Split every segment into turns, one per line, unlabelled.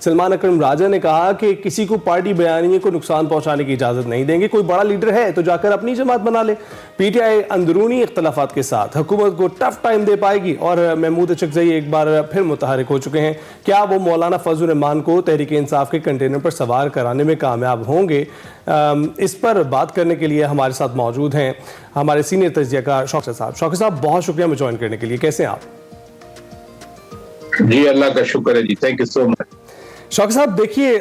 سلمان اکرم راجہ نے کہا کہ کسی کو پارٹی بیانیے کو نقصان پہنچانے کی اجازت نہیں دیں گے، کوئی بڑا لیڈر ہے تو جا کر اپنی جماعت بنا لے۔ پی ٹی آئی اندرونی اختلافات کے ساتھ حکومت کو ٹف ٹائم دے پائے گی، اور محمود اچکزئی ایک بار پھر متحرک ہو چکے ہیں۔ کیا وہ مولانا فضل الرحمان کو تحریک انصاف کے کنٹینر پر سوار کرانے میں کامیاب ہوں گے؟ اس پر بات کرنے کے لیے ہمارے ساتھ موجود ہیں ہمارے سینئر تجزیہ کار شوکت صاحب۔ شوکت صاحب بہت شکریہ ہمیں جوائن کرنے کے لیے، کیسے ہیں آپ؟
جی اللہ کا شکر ہے جی، تھینک یو سو مچ۔
شوکت صاحب دیکھیے،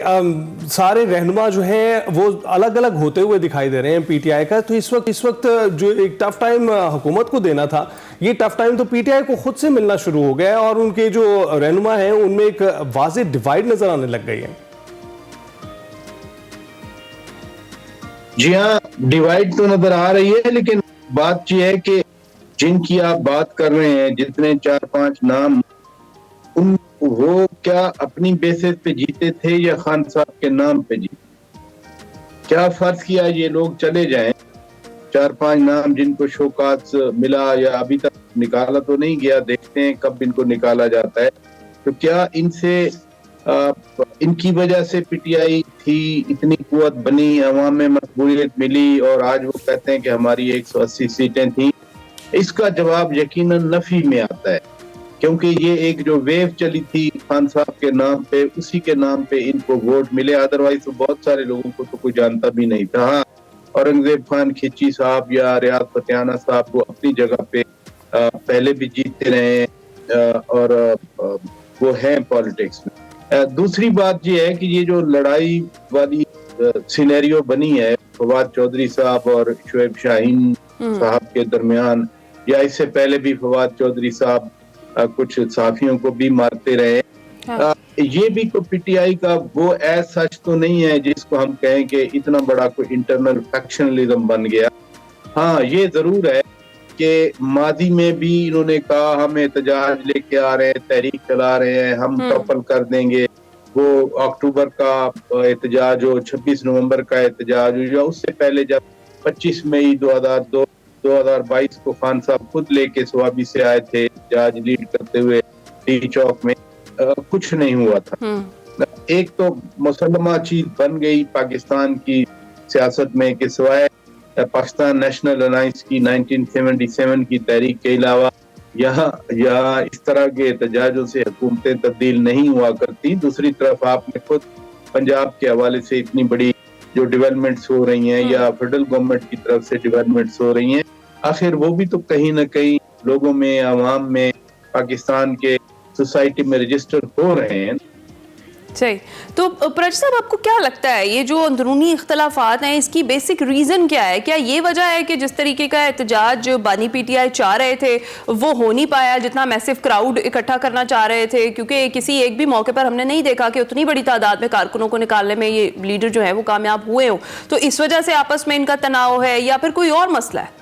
سارے رہنما جو ہیں وہ الگ الگ ہوتے ہوئے دکھائی دے رہے ہیں پی ٹی آئی کا، تو اس وقت جو ایک ٹف ٹائم حکومت کو دینا تھا، یہ ٹف ٹائم تو پی ٹی آئی کو خود سے ملنا شروع ہو گیا ہے، اور ان کے جو رہنما ہیں ان میں ایک واضح ڈیوائیڈ نظر آنے لگ گئی ہے۔
جی ہاں، ڈیوائیڈ تو نظر آ رہی ہے، لیکن بات یہ ہے کہ جن کی آپ بات کر رہے ہیں، جتنے 4-5 نام، وہ کیا اپنی بیسس پہ جیتے تھے یا خان صاحب کے نام پہ جیتے؟ کیا فرض کیا یہ لوگ چلے جائیں، 4-5 نام جن کو شوکات ملا یا ابھی تک نکالا تو نہیں گیا، دیکھتے ہیں کب ان کو نکالا جاتا ہے، تو کیا ان کی وجہ سے پی ٹی آئی تھی اتنی قوت بنی، عوام میں مقبولیت ملی، اور آج وہ کہتے ہیں کہ ہماری 180 سیٹیں تھیں؟ اس کا جواب یقیناً نفی میں آتا ہے، کیونکہ یہ ایک جو ویو چلی تھی خان صاحب کے نام پہ، اسی کے نام پہ ان کو ووٹ ملے، ادروائز تو بہت سارے لوگوں کو تو کوئی جانتا بھی نہیں تھا۔ ہاں، اورنگزیب خان کھچی صاحب یا ریاض فتحانہ صاحب وہ اپنی جگہ پہ پہلے بھی جیتتے رہے، اور وہ ہیں پالیٹکس میں۔ دوسری بات یہ ہے کہ یہ جو لڑائی والی سینیریو بنی ہے فواد چودھری صاحب اور شعیب شاہین صاحب کے درمیان، یا اس سے پہلے بھی فواد چودھری صاحب کچھ صحافیوں کو بھی مارتے رہے، یہ بھی تو پی ٹی آئی کا وہ ایز سچ تو نہیں ہے جس کو ہم کہیں کہ اتنا بڑا کوئی انٹرنل فیکشنلزم بن گیا۔ ہاں یہ ضرور ہے کہ ماضی میں بھی انہوں نے کہا ہم احتجاج لے کے آ رہے ہیں، تحریک چلا رہے ہیں، ہم ٹاپل کر دیں گے، وہ اکتوبر کا احتجاج ہو، 26 نومبر کا احتجاج ہو، یا اس سے پہلے جب 25 مئی 2022 کو خان صاحب خود لے کے سوابی سے آئے تھے احتجاج لیڈ کرتے ہوئے ٹی چوک میں، کچھ نہیں ہوا تھا۔ ایک تو مسلمہ چیز بن گئی پاکستان کی سیاست میں کہ سوائے پاکستان نیشنل الائنس کی 1977 کی تحریک کے علاوہ یہاں اس طرح کے احتجاجوں سے حکومتیں تبدیل نہیں ہوا کرتی۔ دوسری طرف آپ نے خود پنجاب کے حوالے سے اتنی بڑی جو ڈیولپمنٹس ہو رہی ہیں، یا فیڈرل گورنمنٹ کی طرف سے ڈیولپمنٹس ہو رہی ہیں، آخر وہ بھی تو کہیں نہ کہیں لوگوں میں، عوام میں، پاکستان کے سوسائٹی میں رجسٹر ہو رہے ہیں۔
صحیح۔ تو پرج صاحب آپ کو کیا لگتا ہے یہ جو اندرونی اختلافات ہیں، اس کی بیسک ریزن کیا ہے؟ کیا یہ وجہ ہے کہ جس طریقے کا احتجاج بانی پی ٹی آئی چاہ رہے تھے وہ ہو نہیں پایا، جتنا میسو کراؤڈ اکٹھا کرنا چاہ رہے تھے؟ کیونکہ کسی ایک بھی موقع پر ہم نے نہیں دیکھا کہ اتنی بڑی تعداد میں کارکنوں کو نکالنے میں یہ لیڈر جو ہیں وہ کامیاب ہوئے ہوں، تو اس وجہ سے آپس میں ان کا تناؤ ہے یا پھر کوئی اور مسئلہ ہے؟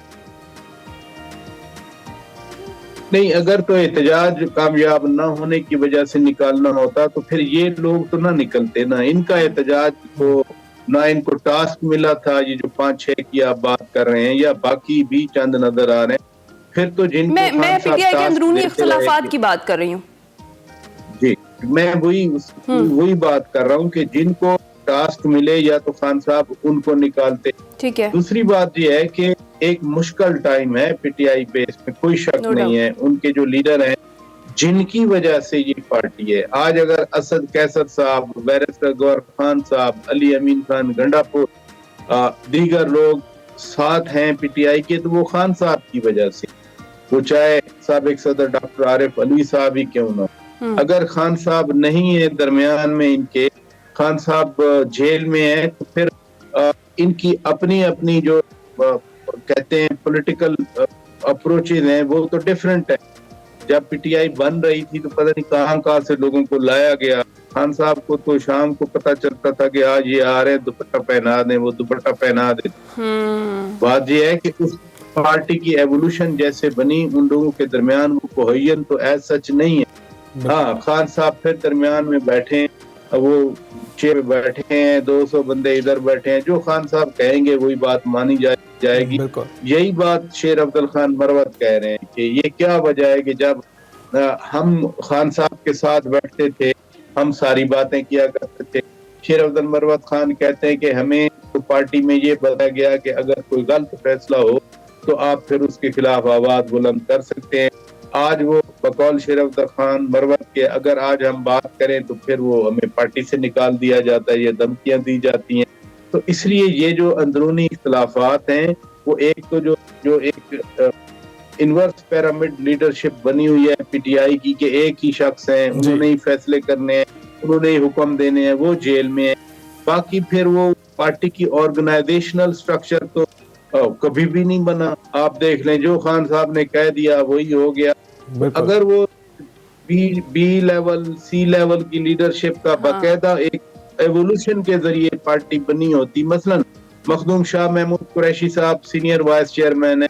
نہیں، اگر تو احتجاج کامیاب نہ ہونے کی وجہ سے نکالنا ہوتا تو پھر یہ لوگ تو نہ نکلتے نا۔ ان کا احتجاج تو نہ ان کو ٹاسک ملا تھا، یہ جو 5-6 کی آپ بات کر رہے ہیں، یا باقی بھی چند نظر آ رہے ہیں۔ پھر تو جن کو
میں پی ٹی آئی کے اندرونی اختلافات کی بات کر رہی ہوں۔
جی، میں وہی بات کر رہا ہوں کہ جن کو ٹاسک ملے یا تو خان صاحب ان کو نکالتے۔
ٹھیک ہے۔
دوسری بات یہ ہے کہ ایک مشکل ٹائم ہے پی ٹی آئی پہ، اس میں کوئی شک نہیں ہے۔ ان کے جو لیڈر ہیں جن کی وجہ سے یہ پارٹی ہے، آج اگر اسد کیسر صاحب، بیرسٹر گور خان صاحب، علی امین خان گنڈا پور، دیگر لوگ ساتھ ہیں پی ٹی آئی کے، تو وہ خان صاحب کی وجہ سے، وہ چاہے سابق صدر ڈاکٹر عارف علوی صاحب ہی کیوں نہ۔ اگر خان صاحب نہیں ہے درمیان میں، ان کے خان صاحب جیل میں ہیں، تو پھر ان کی اپنی جو کہتے ہیں پولیٹیکل اپروچز ہیں وہ تو ڈیفرنٹ ہے۔ جب پی ٹی آئی بن رہی تھی تو پتہ نہیں کہاں سے لوگوں کو لایا گیا۔ خان صاحب کو تو شام کو پتہ چلتا تھا کہ آج یہ آ رہے ہیں، دوپٹہ پہنا دیں، وہ دوپٹہ پہنا دیتے۔ بات یہ ہے کہ اس پارٹی کی ایوولوشن جیسے بنی، ان لوگوں کے درمیان وہ کوہین تو ایز سچ نہیں ہے۔ ہاں، خان صاحب پھر درمیان میں بیٹھے، وہ چیئر بیٹھے ہیں، 200 بندے ادھر بیٹھے ہیں، جو خان صاحب کہیں گے وہی بات مانی جائے گی۔ یہی بات شیر عبدل خان مروت کہہ رہے ہیں کہ یہ کیا وجہ ہے کہ جب ہم خان صاحب کے ساتھ بیٹھتے تھے ہم ساری باتیں کیا کرتے تھے. شیر افضل مروت خان کہتے ہیں کہ ہمیں تو پارٹی میں یہ بتایا گیا کہ اگر کوئی غلط فیصلہ ہو تو آپ پھر اس کے خلاف آواز بلند کر سکتے ہیں. آج وہ بقول شیر افضل خان مروت کے اگر آج ہم بات کریں تو پھر وہ ہمیں پارٹی سے نکال دیا جاتا ہے, یہ دھمکیاں دی جاتی ہیں. تو اس لیے یہ جو اندرونی اختلافات ہیں وہ ایک تو جو ایک انورس پیرامڈ لیڈرشپ بنی ہوئی ہے پی ٹی آئی کی کہ ایک ہی شخص ہیں, انہوں نے ہی فیصلے کرنے ہیں, انہوں نے ہی حکم دینے ہیں, وہ جیل میں ہیں. باقی پھر وہ پارٹی کی آرگنائزیشنل سٹرکچر تو کبھی بھی نہیں بنا. آپ دیکھ لیں جو خان صاحب نے کہہ دیا وہی ہو گیا. اگر وہ بی لیول سی لیول کی لیڈرشپ کا باقاعدہ ایک ایوولوشن کے ذریعے پارٹی بنی ہوتی, مثلا مخدوم شاہ محمود قریشی صاحب سینئر وائس چیئرمین ہیں,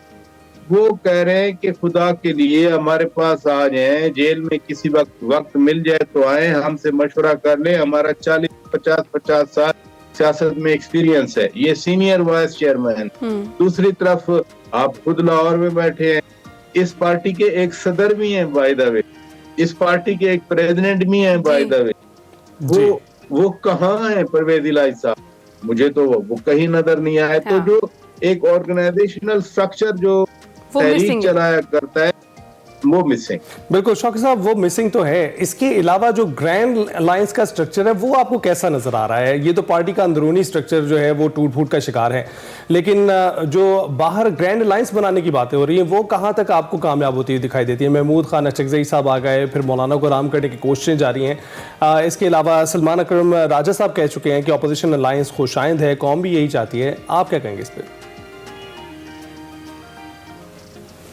وہ کہہ رہے ہیں کہ خدا کے لیے ہمارے پاس آ جائیں, جیل میں کسی وقت مل جائے تو آئیں, ہم سے مشورہ کر لیں, ہمارا 40-50 سال سیاست میں ایکسپیرینس ہے. یہ سینئر وائس چیئرمین. دوسری طرف آپ خود لاہور میں بیٹھے ہیں, اس پارٹی کے ایک صدر بھی ہیں by the way, us party کے ایک پریزیڈنٹ بھی ہیں بائی دا وے. وہ کہاں ہیں پرویز الہی صاحب؟ مجھے تو وہ کہیں نظر نہیں آئے. تو جو ایک آرگنائزیشنل سٹرکچر جو تحریک چلایا کرتا ہے وہ مسنگ.
بالکل شوقی صاحب, وہ مسنگ تو ہے. اس کے علاوہ جو گرینڈ الائنس کا سٹرکچر ہے وہ آپ کو کیسا نظر آ رہا ہے؟ یہ تو پارٹی کا اندرونی سٹرکچر جو ہے وہ ٹوٹ پھوٹ کا شکار ہے, لیکن جو باہر گرینڈ الائنس بنانے کی باتیں ہو رہی ہیں وہ کہاں تک آپ کو کامیاب ہوتی ہوئی دکھائی دیتی ہے؟ محمود خان اچکزئی صاحب آ گئے, پھر مولانا کو آرام کرنے کی کوششیں جاری ہیں. اس کے علاوہ سلمان اکرم راجہ صاحب کہہ چکے ہیں کہ اپوزیشن الائنس خوشائند ہے, قوم بھی یہی چاہتی ہے. آپ کیا کہیں گے اس پہ؟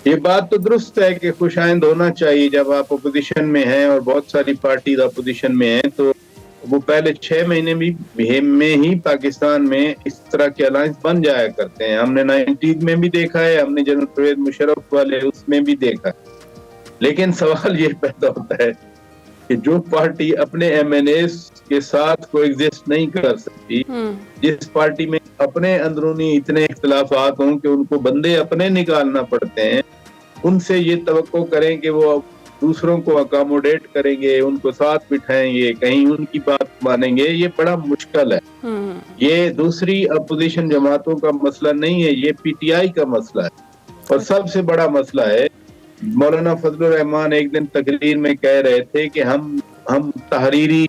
یہ بات تو درست ہے کہ خوشائند ہونا چاہیے جب آپ اپوزیشن میں ہیں, اور بہت ساری پارٹیز اپوزیشن میں ہیں. تو وہ پہلے 6 مہینے میں ہی پاکستان میں اس طرح کے الائنس بن جایا کرتے ہیں. ہم نے 90s میں بھی دیکھا ہے, ہم نے جنرل پرویز مشرف والے اس میں بھی دیکھا ہے. لیکن سوال یہ پیدا ہوتا ہے کہ جو پارٹی اپنے ایم این ایز کے ساتھ کو ایگزسٹ نہیں کر سکتی, جس پارٹی میں اپنے اندرونی اتنے اختلافات ہوں کہ ان کو بندے اپنے نکالنا پڑتے ہیں, ان سے یہ توقع کریں کہ وہ دوسروں کو اکاموڈیٹ کریں گے, ان کو ساتھ بٹھائیں گے, کہیں ان کی بات مانیں گے, یہ بڑا مشکل ہے. یہ دوسری اپوزیشن جماعتوں کا مسئلہ نہیں ہے, یہ پی ٹی آئی کا مسئلہ ہے. اور سب سے بڑا مسئلہ ہے, مولانا فضل الرحمان ایک دن تقریر میں کہہ رہے تھے کہ ہم تحریری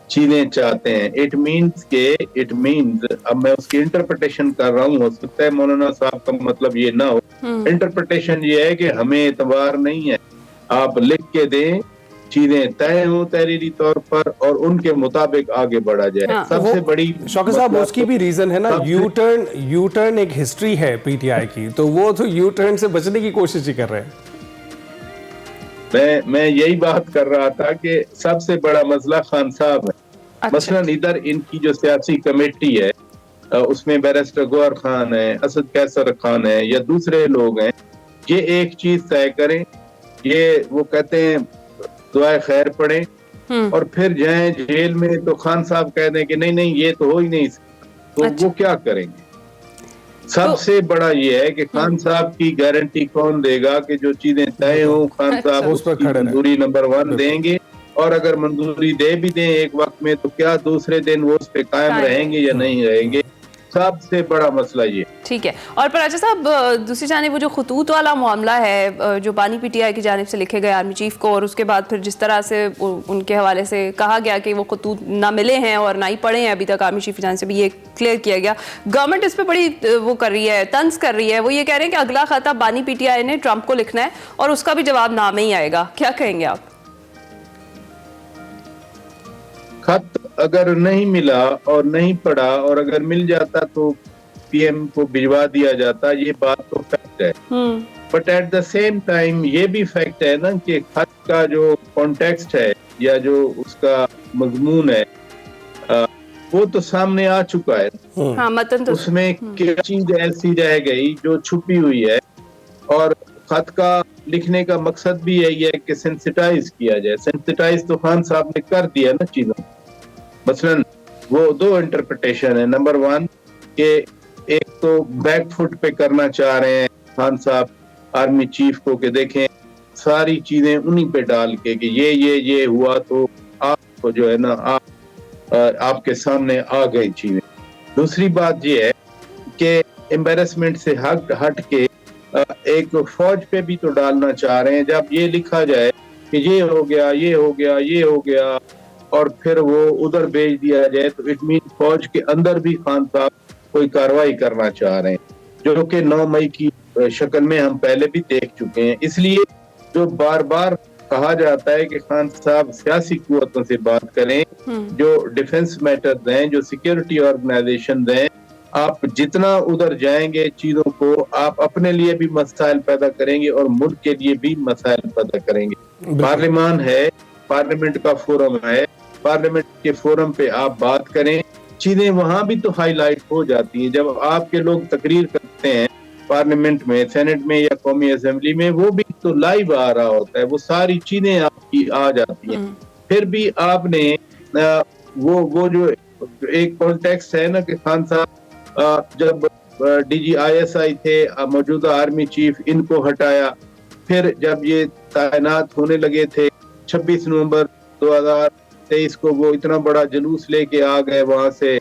چیزیں چاہتے ہیں. اٹ مینز اب میں اس کی انٹرپریٹیشن کر رہا ہوں, ہو سکتا ہے مولانا صاحب کا مطلب یہ نہ ہو. انٹرپریٹیشن یہ ہے کہ ہمیں اعتبار نہیں ہے, آپ لکھ کے دیں, چیزیں طے ہوں تحریری طور پر, اور ان کے مطابق آگے بڑھا جائے. سب سے بڑی
شوقی صاحب اس کی بھی ریزن ہے نا, یو ٹرن ایک ہسٹری ہے پی ٹی آئی کی, تو وہ تو یو ٹرن سے بچنے کی کوشش ہی کر رہے ہیں.
میں یہی بات کر رہا تھا کہ سب سے بڑا مسئلہ خان صاحب ہے. مثلا ادھر ان کی جو سیاسی کمیٹی ہے اس میں بیرسٹر گوہر خان ہے, اسد قیصر خان ہے, یا دوسرے لوگ ہیں, یہ ایک چیز طے کریں, یہ وہ کہتے ہیں دعائے خیر پڑھیں, اور پھر جائیں جیل میں تو خان صاحب کہہ دیں کہ نہیں یہ تو ہو ہی نہیں سکتا, تو وہ کیا کریں گے؟ سب سے بڑا یہ ہے کہ خان صاحب کی گارنٹی کون دے گا کہ جو چیزیں طے ہوں خان صاحب اس پر منظوری نمبر 1 دیں گے, اور اگر منظوری دے بھی دیں ایک وقت میں تو کیا دوسرے دن وہ اس پہ قائم رہیں گے یا نہیں رہیں گے؟ سب سے بڑا مسئلہ یہ.
ٹھیک ہے. اور راجہ صاحب دوسری جانب وہ جو خطوط والا معاملہ ہے جو بانی پی ٹی آئی کی جانب سے لکھے گئے آرمی چیف کو, اور اس کے بعد پھر جس طرح سے ان کے حوالے سے کہا گیا کہ وہ خطوط نہ ملے ہیں اور نہ ہی پڑھے ہیں ابھی تک, آرمی چیف کی جانب سے بھی یہ کلیئر کیا گیا. گورنمنٹ اس پہ بڑی وہ کر رہی ہے, طنز کر رہی ہے. وہ یہ کہہ رہے ہیں کہ اگلا خطہ بانی پی ٹی آئی نے ٹرمپ کو لکھنا ہے اور اس کا بھی جواب نہ میں ہی آئے گا. کیا کہیں گے آپ؟
خط اگر نہیں ملا اور نہیں پڑھا, اور اگر مل جاتا تو پی ایم کو بھجوا دیا جاتا, یہ بات تو فیکٹ ہے. But at the same time یہ بھی فیکٹ ہے نا کہ خط کا جو کانٹیکسٹ ہے یا جو اس کا مضمون ہے وہ تو سامنے آ چکا ہے. اس میں کیا چیز ایسی رہ گئی جو چھپی ہوئی ہے, اور خط کا لکھنے کا مقصد بھی یہی ہے کہ سینسٹائز کیا جائے. سینسٹائز تو خان صاحب نے کر دیا نا چیزوں. مثلا وہ 2 انٹرپریٹیشن ہے. نمبر 1 کہ ایک تو بیک فٹ پہ کرنا چاہ رہے ہیں خان صاحب آرمی چیف کو کہ دیکھیں ساری چیزیں انہی پہ ڈال کے کہ یہ ہوا تو آپ کو جو ہے نا آپ کے سامنے آ گئی چیزیں. دوسری بات یہ ہے کہ امبیرسمنٹ سے ہٹ کے ایک فوج پہ بھی تو ڈالنا چاہ رہے ہیں. جب یہ لکھا جائے کہ یہ ہو گیا یہ ہو گیا یہ ہو گیا اور پھر وہ ادھر بھیج دیا جائے تو اٹ مین فوج کے اندر بھی خان صاحب کوئی کاروائی کرنا چاہ رہے ہیں, جو کہ 9 مئی کی شکل میں ہم پہلے بھی دیکھ چکے ہیں. اس لیے جو بار بار کہا جاتا ہے کہ خان صاحب سیاسی قوتوں سے بات کریں, جو ڈیفنس میٹرز ہیں, جو سیکیورٹی آرگنائزیشن ہیں, آپ جتنا ادھر جائیں گے چیزوں کو آپ اپنے لیے بھی مسائل پیدا کریں گے اور ملک کے لیے بھی مسائل پیدا کریں گے. پارلیمان ہے, پارلیمنٹ کا فورم ہے, پارلیمنٹ کے فورم پہ آپ بات کریں, چیزیں وہاں بھی تو ہائی لائٹ ہو جاتی ہیں. جب آپ کے لوگ تقریر کرتے ہیں پارلیمنٹ میں, سینٹ میں یا قومی اسمبلی میں, وہ بھی تو لائیو آ رہا ہوتا ہے, وہ ساری چیزیں آپ کی آ جاتی ہیں. پھر بھی آپ نے وہ جو ایک کانٹیکسٹ ہے نا کہ خان صاحب جب D G I S I تھے, موجودہ آرمی چیف, ان کو ہٹایا. پھر جب یہ تعینات ہونے لگے تھے 26 نومبر 2023 کو, وہ اتنا بڑا جلوس لے کے آ گئے وہاں سے